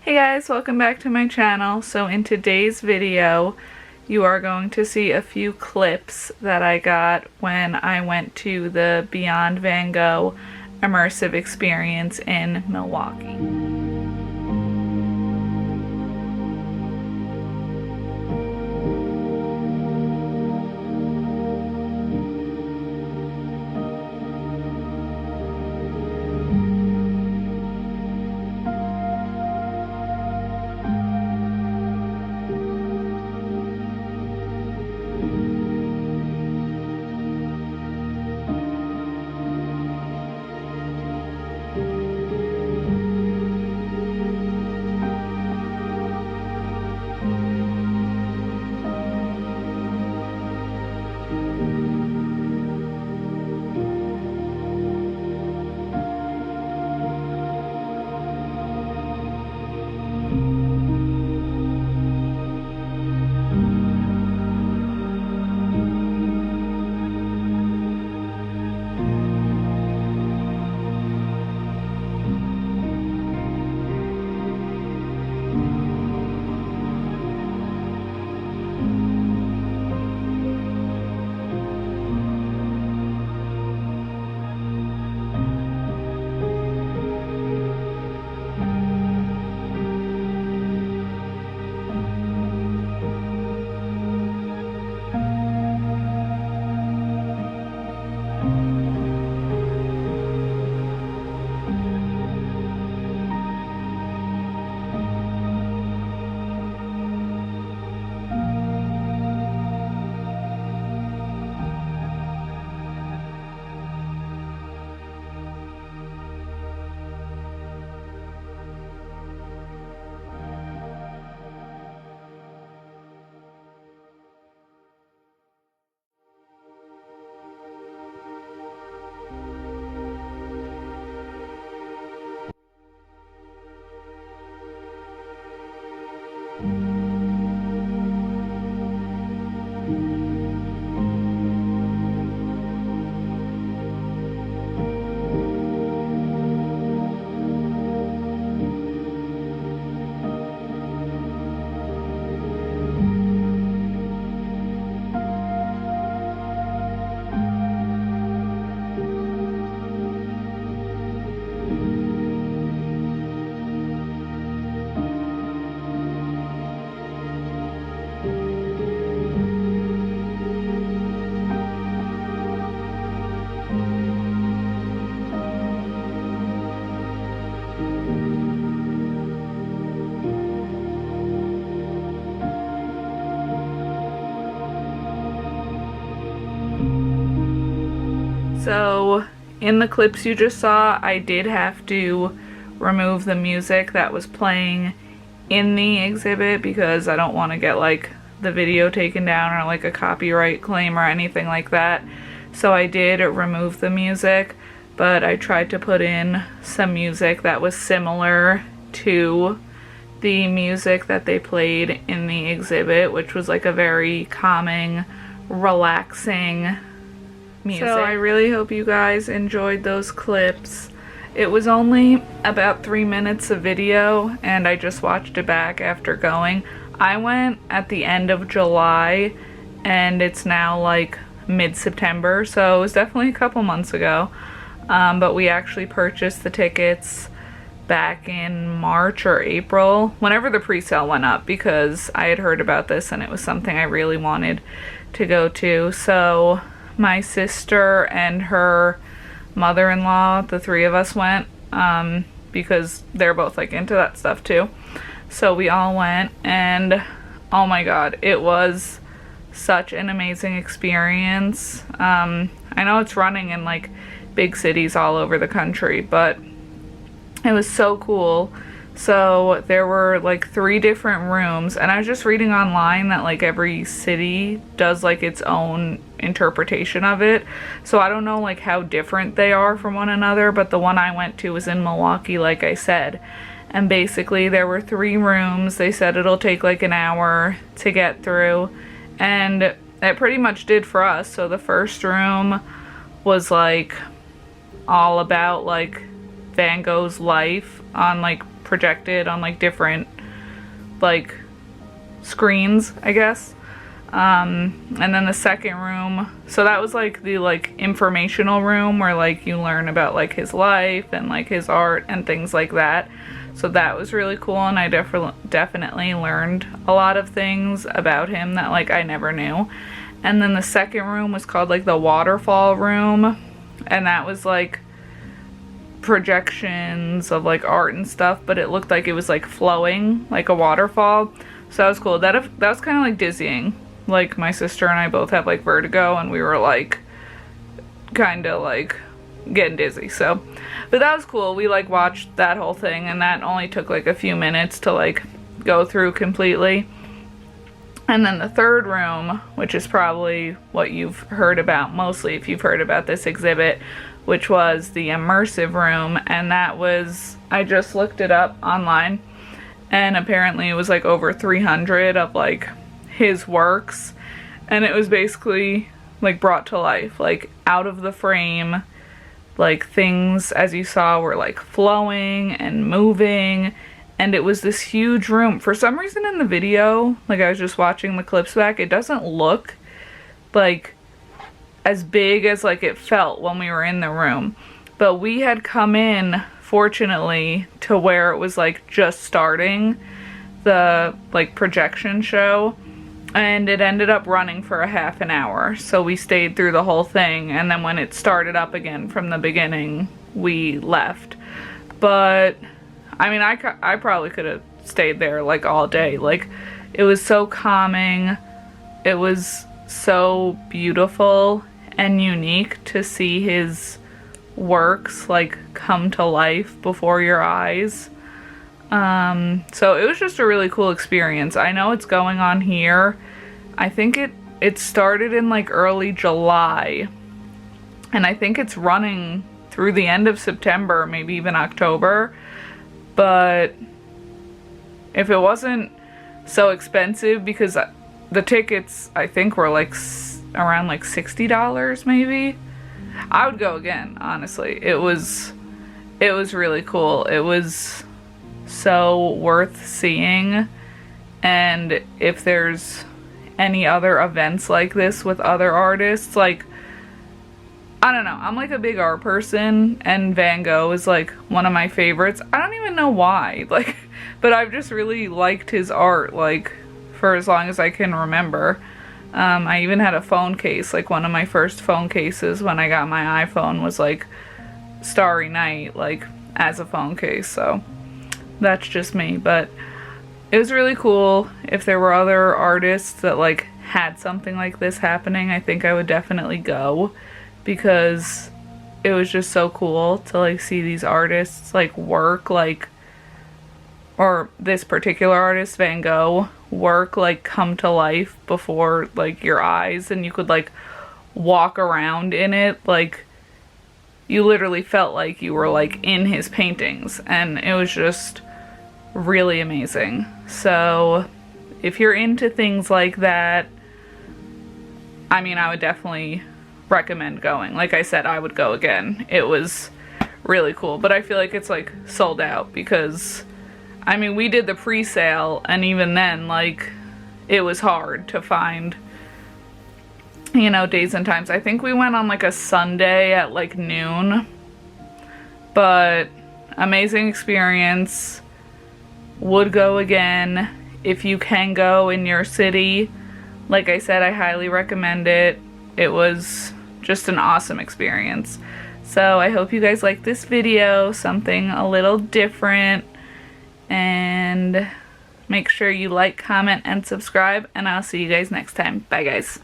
Hey guys, welcome back to my channel. So in today's video, you are going to see a few clips that I got when I went to the Beyond Van Gogh immersive experience in Milwaukee. So in the clips you just saw, I did have to remove the music that was playing in the exhibit because I don't want to get like the video taken down or like a copyright claim or anything like that. So I did remove the music, but I tried to put in some music that was similar to the music that they played in the exhibit, which was like a very calming, relaxing music. So I really hope you guys enjoyed those clips. It was only about 3 minutes of video and I just watched it back after going. I went at the end of July and it's now like mid-September, so it was definitely a couple months ago. But we actually purchased the tickets back in March or April, whenever the pre-sale went up, because I had heard about this and it was something I really wanted to go to. So my sister and her mother-in-law, the three of us went, because they're both like into that stuff too. So we all went and oh my god, it was such an amazing experience. I know it's running in like big cities all over the country, but it was so cool. So there were like 3 different rooms, and I was just reading online that like every city does like its own interpretation of it. So I don't know like how different they are from one another, but the one I went to was in Milwaukee, like I said. And basically there were 3 rooms. They said it'll take like an hour to get through, and it pretty much did for us. So the first room was like all about like Van Gogh's life on like projected on like different like screens, I guess. And then the second room, so that was like the like informational room where like you learn about like his life and like his art and things like that. So that was really cool, and I definitely learned a lot of things about him that like I never knew. And then the second room was called like the waterfall room, and that was like projections of like art and stuff, but it looked like it was like flowing like a waterfall. So that was cool. That was kind of like dizzying. Like my sister and I both have like vertigo, and we were like kind of like getting dizzy. So, but that was cool. We like watched that whole thing, and that only took like a few minutes to like go through completely. And then the third room, which is probably what you've heard about mostly if you've heard about this exhibit, which was the immersive room, and that was, I just looked it up online, and apparently it was like over 300 of like his works, and it was basically like brought to life, like out of the frame, like things as you saw were like flowing and moving, and it was this huge room. For some reason in the video, like I was just watching the clips back, it doesn't look like as big as like it felt when we were in the room, but we had come in fortunately to where it was like just starting the like projection show, and it ended up running for a half an hour, so we stayed through the whole thing, and then when it started up again from the beginning we left. But I mean, I probably could have stayed there like all day. Like, it was so calming, it was so beautiful and unique to see his works like come to life before your eyes. So it was just a really cool experience. I know it's going on here. I think it started in like early July, and I think it's running through the end of September, maybe even October. But if it wasn't so expensive, because the tickets I think were like around like $60 maybe, I would go again, honestly. It was really cool. It was so worth seeing, and if there's any other events like this with other artists, like, I don't know, I'm like a big art person, and Van Gogh is like one of my favorites. I don't even know why, like, but I've just really liked his art like for as long as I can remember. I even had a phone case, like one of my first phone cases when I got my iPhone was like Starry Night, like as a phone case. So that's just me, but it was really cool. If there were other artists that like had something like this happening, I think I would definitely go, because it was just so cool to like see these artists like work, like, or this particular artist, Van Gogh, work like come to life before like your eyes, and you could like walk around in it. Like, you literally felt like you were like in his paintings, and it was just really amazing. So if you're into things like that, I mean, I would definitely recommend going. Like I said, I would go again. It was really cool, but I feel like it's like sold out, because I mean, we did the pre-sale, and even then, like, it was hard to find, you know, days and times. I think we went on like a Sunday at like noon, but amazing experience. Would go again if you can go in your city. Like I said, I highly recommend it. It was just an awesome experience. So I hope you guys like this video, something a little different, and make sure you like, comment, and subscribe, and I'll see you guys next time. Bye guys.